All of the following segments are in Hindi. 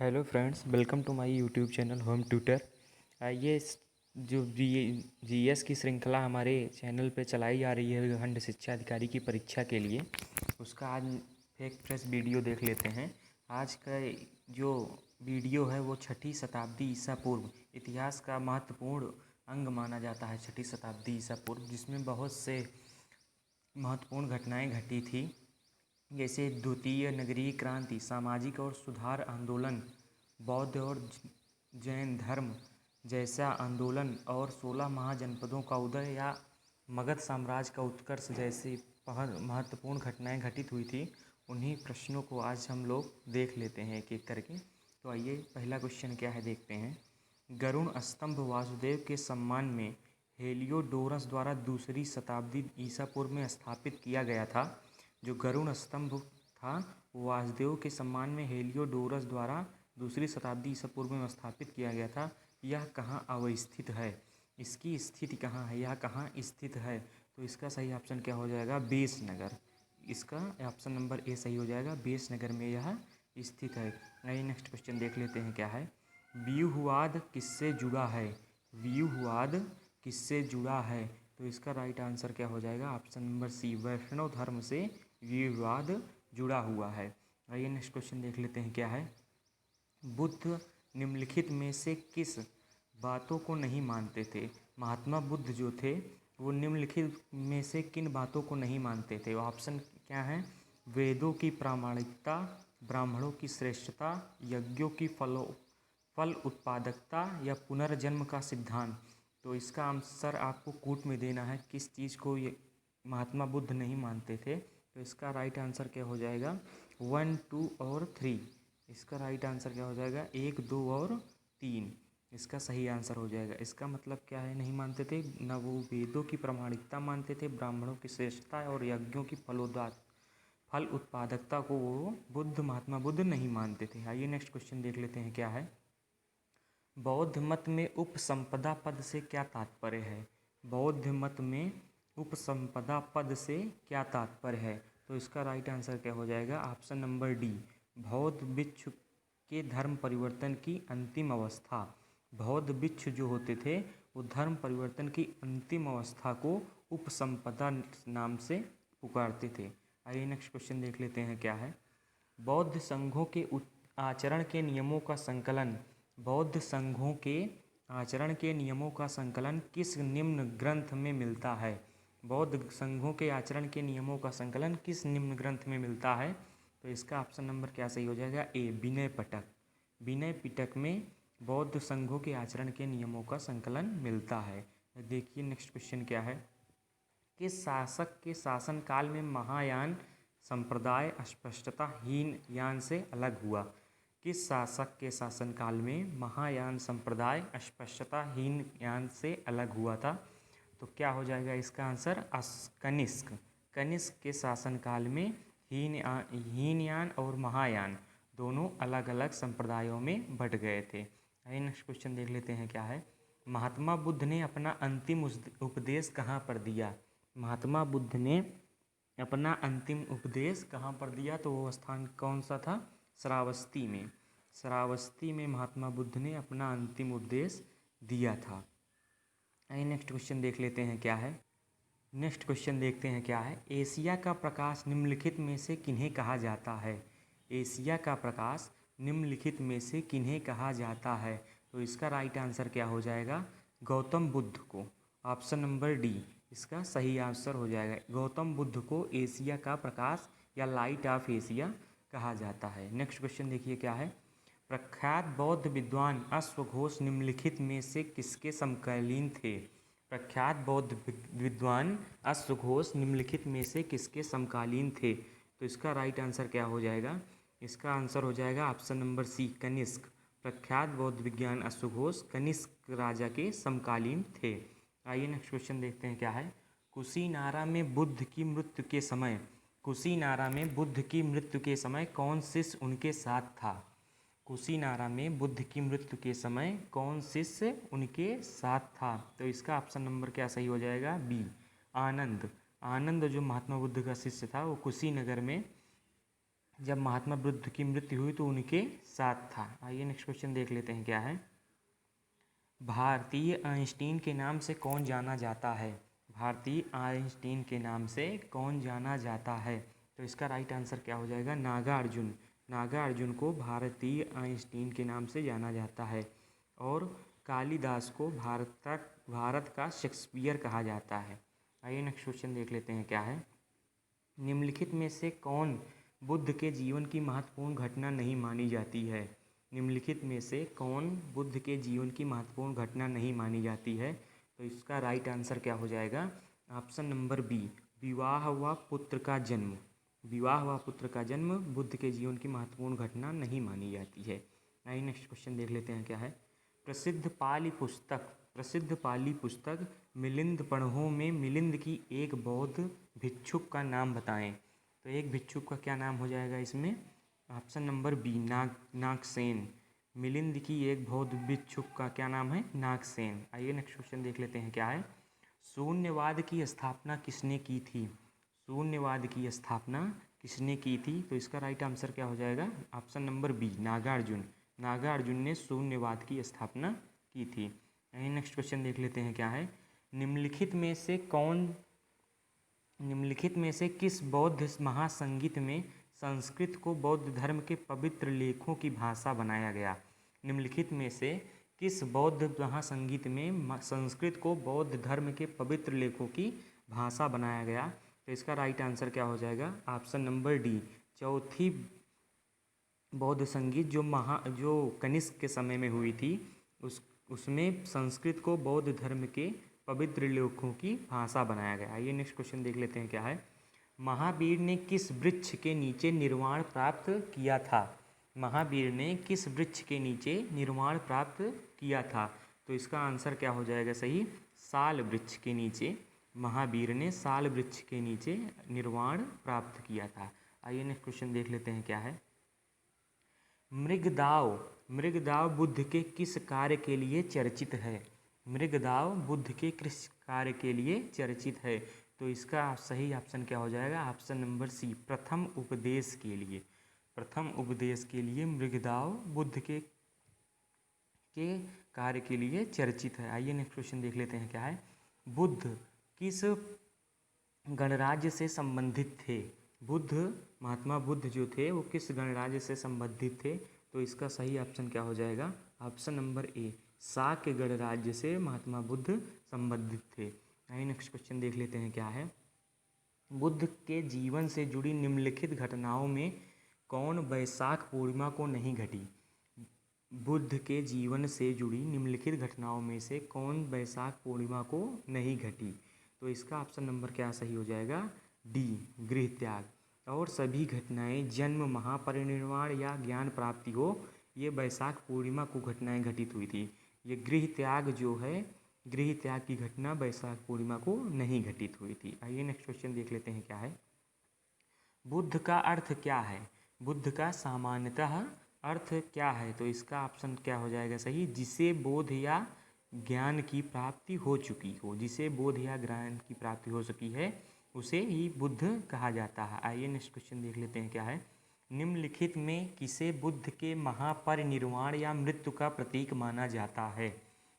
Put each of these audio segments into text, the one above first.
Hello friends, welcome to my YouTube channel home tutor. ये जो जीएस की श्रृंखला हमारे चैनल पे चलाई जा रही है खंड शिक्षा अधिकारी की परीक्षा के लिए, उसका आज एक फ्रेश वीडियो देख लेते हैं। आज का जो वीडियो है वो 6ठी शताब्दी ईसा पूर्व इतिहास का महत्वपूर्ण अंग माना जाता है। 6ठी शताब्दी ईसा पूर्व, जिसमें बहुत से महत्वपूर्ण घटनाएं घटी थी, जैसे द्वितीय नगरीय क्रांति, सामाजिक और सुधार आंदोलन, बौद्ध और जैन धर्म जैसा आंदोलन और 16 महाजनपदों का उदय या मगध साम्राज्य का उत्कर्ष जैसी महत्वपूर्ण घटनाएं घटित हुई थी। उन्हीं प्रश्नों को आज हम लोग देख लेते हैं एक एक करके। तो आइए, पहला क्वेश्चन क्या है देखते हैं। गरुड़ स्तंभ वासुदेव के सम्मान में हेलियोडोरस द्वारा दूसरी शताब्दी ईसा पूर्व में स्थापित किया गया था। जो गरुड़ स्तंभ था वो वासुदेव के सम्मान में हेलियोडोरस द्वारा दूसरी शताब्दी ईसा पूर्व में स्थापित किया गया था। यह कहाँ अवस्थित है, इसकी स्थिति कहाँ है, यह कहाँ स्थित है? तो इसका सही ऑप्शन क्या हो जाएगा? बेसनगर। इसका ऑप्शन नंबर ए सही हो जाएगा, बेसनगर में यह स्थित है। आइए नेक्स्ट क्वेश्चन देख लेते हैं क्या है। व्यूहवाद किससे जुड़ा है? व्यूहवाद किससे जुड़ा है? तो इसका राइट आंसर क्या हो जाएगा? ऑप्शन नंबर सी, वैष्णव धर्म से व्यूहवाद जुड़ा हुआ है। आइए नेक्स्ट क्वेश्चन देख लेते हैं क्या है। बुद्ध निम्नलिखित में से किस बातों को नहीं मानते थे? महात्मा बुद्ध जो थे वो निम्नलिखित में से किन बातों को नहीं मानते थे? ऑप्शन क्या है? वेदों की प्रामाणिकता, ब्राह्मणों की श्रेष्ठता, यज्ञों की फल उत्पादकता या पुनर्जन्म का सिद्धांत। तो इसका आंसर आपको कूट में देना है, किस चीज़ को ये महात्मा बुद्ध नहीं मानते थे। तो इसका राइट आंसर क्या हो जाएगा? 1, 2 और 3। इसका राइट आंसर क्या हो जाएगा? 1, 2 और 3 इसका सही आंसर हो जाएगा। इसका मतलब क्या है? नहीं मानते थे ना, वो वेदों की प्रामाणिकता मानते थे, ब्राह्मणों की श्रेष्ठता और यज्ञों की फल उत्पादकता को वो महात्मा बुद्ध नहीं मानते थे। आइए नेक्स्ट क्वेश्चन देख लेते हैं क्या है। बौद्ध मत में उपसंपदा पद से क्या तात्पर्य है? बौद्ध मत में उपसंपदा पद से क्या तात्पर्य है? तो इसका राइट आंसर क्या हो जाएगा? ऑप्शन नंबर डी, बौद्ध भिक्षु के धर्म परिवर्तन की अंतिम अवस्था। बौद्ध भिक्षु जो होते थे वो धर्म परिवर्तन की अंतिम अवस्था को उपसंपदा नाम से पुकारते थे। आइए नेक्स्ट क्वेश्चन देख लेते हैं क्या है। बौद्ध संघों के आचरण के नियमों का संकलन बौद्ध संघों के आचरण के नियमों का संकलन किस निम्न ग्रंथ में मिलता है? बौद्ध संघों के आचरण के नियमों का संकलन किस निम्न ग्रंथ में मिलता है? तो इसका ऑप्शन नंबर क्या सही हो जाएगा? ए, विनय पिटक। विनय पिटक में बौद्ध संघों के आचरण के नियमों का संकलन मिलता है। देखिए नेक्स्ट क्वेश्चन क्या है। किस शासक के शासनकाल में महायान संप्रदाय स्पष्टता हीनयान से अलग हुआ? किस शासक के शासनकाल में महायान संप्रदाय स्पष्टता हीनयान से अलग हुआ था? तो क्या हो जाएगा इसका आंसर? कनिष्क। कनिष्क के शासनकाल में हीनयान और महायान दोनों अलग अलग संप्रदायों में बट गए थे। आइए नेक्स्ट क्वेश्चन देख लेते हैं क्या है। महात्मा बुद्ध ने अपना अंतिम उपदेश कहाँ पर दिया? महात्मा बुद्ध ने अपना अंतिम उपदेश कहाँ पर दिया? तो वो स्थान कौन सा था? श्रावस्ती में। श्रावस्ती में महात्मा बुद्ध ने अपना अंतिम उपदेश दिया था। आइए नेक्स्ट क्वेश्चन देख लेते हैं क्या है। नेक्स्ट क्वेश्चन देखते हैं क्या है। एशिया का प्रकाश निम्नलिखित में से किन्हें कहा जाता है? एशिया का प्रकाश निम्नलिखित में से किन्हें कहा जाता है? तो इसका राइट आंसर क्या हो जाएगा? गौतम बुद्ध को। ऑप्शन नंबर डी इसका सही आंसर हो जाएगा। गौतम बुद्ध को एशिया का प्रकाश या लाइट ऑफ एशिया कहा जाता है। नेक्स्ट क्वेश्चन देखिए क्या है। प्रख्यात बौद्ध विद्वान अश्वघोष निम्नलिखित में से किसके समकालीन थे? प्रख्यात बौद्ध विद्वान अश्वघोष निम्नलिखित में से किसके समकालीन थे? तो इसका राइट आंसर क्या हो जाएगा? इसका आंसर हो जाएगा ऑप्शन नंबर सी, कनिष्क। प्रख्यात बौद्ध विज्ञान अश्वघोष कनिष्क राजा के समकालीन थे। आइए नेक्स्ट क्वेश्चन देखते हैं क्या है। कुशीनारा में बुद्ध की मृत्यु के समय कुशीनारा में बुद्ध की मृत्यु के समय कौन शिष्य उनके साथ था? कुशीनारा में बुद्ध की मृत्यु के समय कौन शिष्य उनके साथ था? तो इसका ऑप्शन नंबर क्या सही हो जाएगा? बी, आनंद। आनंद जो महात्मा बुद्ध का शिष्य था वो कुशीनगर में जब महात्मा बुद्ध की मृत्यु हुई तो उनके साथ था। आइए नेक्स्ट क्वेश्चन देख लेते हैं क्या है। भारतीय आइंस्टीन के नाम से कौन जाना जाता है? भारतीय आइंस्टीन के नाम से कौन जाना जाता है? तो इसका राइट आंसर क्या हो जाएगा? नागार्जुन। नागार्जुन को भारतीय आइंस्टीन के नाम से जाना जाता है। और कालिदास को भारत का शेक्सपियर कहा जाता है। आइए नेक्स्ट क्वेश्चन देख लेते हैं क्या है। निम्नलिखित में से कौन बुद्ध के जीवन की महत्वपूर्ण घटना नहीं मानी जाती है? निम्नलिखित में से कौन बुद्ध के जीवन की महत्वपूर्ण घटना नहीं मानी जाती है? तो इसका राइट आंसर क्या हो जाएगा? ऑप्शन नंबर बी, विवाह व पुत्र का जन्म। विवाह व पुत्र का जन्म बुद्ध के जीवन की महत्वपूर्ण घटना नहीं मानी जाती है। आइए नेक्स्ट क्वेश्चन देख लेते हैं क्या है। प्रसिद्ध पाली पुस्तक मिलिंद पढ़ो में मिलिंद की एक बौद्ध भिक्षुक का नाम बताएं। तो एक भिक्षुक का क्या नाम हो जाएगा इसमें? Option number B, Nagsen. Milind की एक बौद्ध भिक्षुक का क्या नाम है? नागसेन। आइए नेक्स्ट क्वेश्चन देख लेते हैं क्या है। शून्यवाद की स्थापना किसने की थी? शून्यवाद की स्थापना किसने की थी? तो इसका राइट आंसर क्या हो जाएगा? Option number B, Nagarjuna. Nagarjuna ने शून्यवाद की स्थापना की थी। नेक्स्ट क्वेश्चन देख लेते हैं क्या है। निम्नलिखित में से किस बौद्ध महासंगीत में संस्कृत को बौद्ध धर्म के पवित्र लेखों की भाषा बनाया गया? निम्नलिखित में से किस बौद्ध महासंगीत में संस्कृत को बौद्ध धर्म के पवित्र लेखों की भाषा बनाया गया? तो इसका राइट आंसर क्या हो जाएगा? ऑप्शन नंबर डी, चौथी बौद्ध संगीत जो कनिष्क के समय में हुई थी, उसमें संस्कृत को बौद्ध धर्म के पवित्र लेखों की भाषा बनाया गया। आइए नेक्स्ट क्वेश्चन देख लेते हैं क्या है। महावीर ने किस वृक्ष के नीचे निर्वाण प्राप्त किया था? महावीर ने किस वृक्ष के नीचे निर्वाण प्राप्त किया था? तो इसका आंसर क्या हो जाएगा सही? साल वृक्ष के नीचे। महावीर ने साल वृक्ष के नीचे निर्वाण प्राप्त किया था। आइए नेक्स्ट क्वेश्चन देख लेते हैं क्या है। मृगदाव बुद्ध के किस कार्य के लिए चर्चित है? मृगदाव बुद्ध के किस कार्य के लिए चर्चित है? तो इसका सही ऑप्शन क्या हो जाएगा? ऑप्शन नंबर सी, प्रथम उपदेश के लिए। प्रथम उपदेश के लिए मृगदाव बुद्ध के कार्य के लिए चर्चित है। आइए नेक्स्ट क्वेश्चन देख लेते हैं क्या है। बुद्ध किस गणराज्य से संबंधित थे? महात्मा बुद्ध जो थे वो किस गणराज्य से संबंधित थे? तो इसका सही ऑप्शन क्या हो जाएगा? ऑप्शन नंबर ए, शाक्य गणराज्य से महात्मा बुद्ध संबंधित थे। आइए नेक्स्ट क्वेश्चन देख लेते हैं क्या है। बुद्ध के जीवन से जुड़ी निम्नलिखित घटनाओं में कौन वैशाख पूर्णिमा को नहीं घटी? बुद्ध के जीवन से जुड़ी निम्नलिखित घटनाओं में से कौन वैशाख पूर्णिमा को नहीं घटी? तो इसका ऑप्शन नंबर क्या सही हो जाएगा? डी, गृह त्याग। और सभी घटनाएं जन्म, महापरिनिर्वाण या ज्ञान प्राप्ति हो, ये वैशाख पूर्णिमा को घटनाएं घटित हुई थी। ये गृह त्याग जो है, गृह त्याग की घटना वैशाख पूर्णिमा को नहीं घटित हुई थी। आइए नेक्स्ट क्वेश्चन देख लेते हैं क्या है। बुद्ध का अर्थ क्या है? बुद्ध का सामान्यतः अर्थ क्या है? तो इसका ऑप्शन क्या हो जाएगा सही? जिसे बोध या ज्ञान की प्राप्ति हो चुकी हो। जिसे बोध या ज्ञान की प्राप्ति हो चुकी है उसे ही बुद्ध कहा जाता है। आइए नेक्स्ट क्वेश्चन देख लेते हैं क्या है। निम्नलिखित में किसे बुद्ध के महापरिनिर्वाण या मृत्यु का प्रतीक माना जाता है?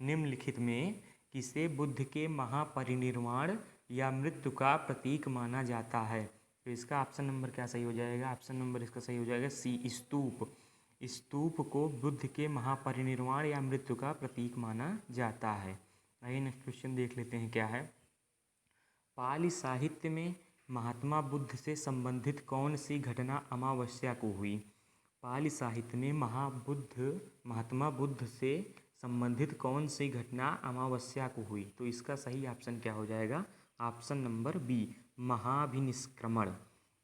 निम्नलिखित में किसे बुद्ध के महापरिनिर्वाण या मृत्यु का प्रतीक माना जाता है? तो इसका ऑप्शन नंबर क्या सही हो जाएगा? ऑप्शन नंबर इसका सही हो जाएगा सी, स्तूप। स्तूप को बुद्ध के महापरिनिर्वाण या मृत्यु का प्रतीक माना जाता है। आइए नेक्स्ट क्वेश्चन देख लेते हैं क्या है। पाली साहित्य में महात्मा बुद्ध से संबंधित कौन सी घटना अमावस्या को हुई? पाली साहित्य में महात्मा बुद्ध से संबंधित कौन सी घटना अमावस्या को हुई? तो इसका सही ऑप्शन क्या हो जाएगा? ऑप्शन नंबर बी, महाभिनिष्क्रमण।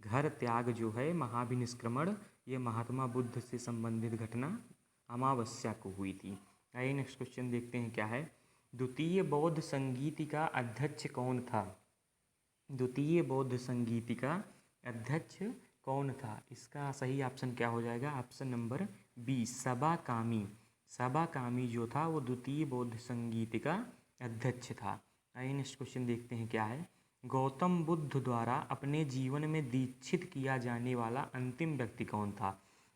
घर त्याग जो है, महाभिनिष्क्रमण, ये महात्मा बुद्ध से संबंधित घटना अमावस्या को हुई थी। आइए नेक्स्ट क्वेश्चन देखते हैं क्या है। द्वितीय बौद्ध संगीति का अध्यक्ष कौन था? द्वितीय बौद्ध संगीति का अध्यक्ष कौन था? इसका सही ऑप्शन क्या हो जाएगा? ऑप्शन नंबर बी, सबाकामी। सबाकामी जो था वो द्वितीय बौद्ध संगीति का अध्यक्ष था। आइए नेक्स्ट क्वेश्चन देखते हैं क्या है। गौतम बुद्ध द्वारा अपने जीवन में दीक्षित किया जाने वाला अंतिम व्यक्ति कौन था?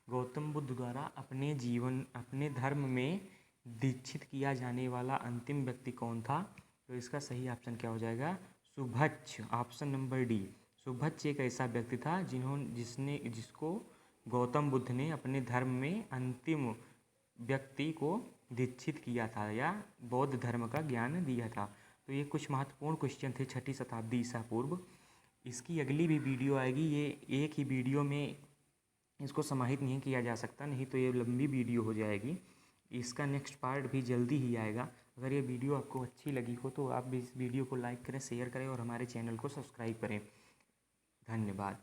गौतम बुद्ध द्वारा अपने धर्म में दीक्षित किया जाने वाला अंतिम व्यक्ति कौन था? तो इसका सही ऑप्शन क्या हो जाएगा? सुभच्छ, ऑप्शन नंबर डी। सुभच्छ एक ऐसा व्यक्ति था जिसको गौतम बुद्ध ने अपने धर्म में अंतिम व्यक्ति को दीक्षित किया था या बौद्ध धर्म का ज्ञान दिया था। तो ये कुछ महत्वपूर्ण क्वेश्चन थे 6ठी शताब्दी ईसा पूर्व। इसकी अगली भी वीडियो आएगी। ये एक ही वीडियो में इसको समाहित नहीं किया जा सकता, नहीं तो ये लंबी वीडियो हो जाएगी। इसका नेक्स्ट पार्ट भी जल्दी ही आएगा। अगर ये वीडियो आपको अच्छी लगी हो तो आप भी इस वीडियो को लाइक करें, शेयर करें और हमारे चैनल को सब्सक्राइब करें। धन्यवाद।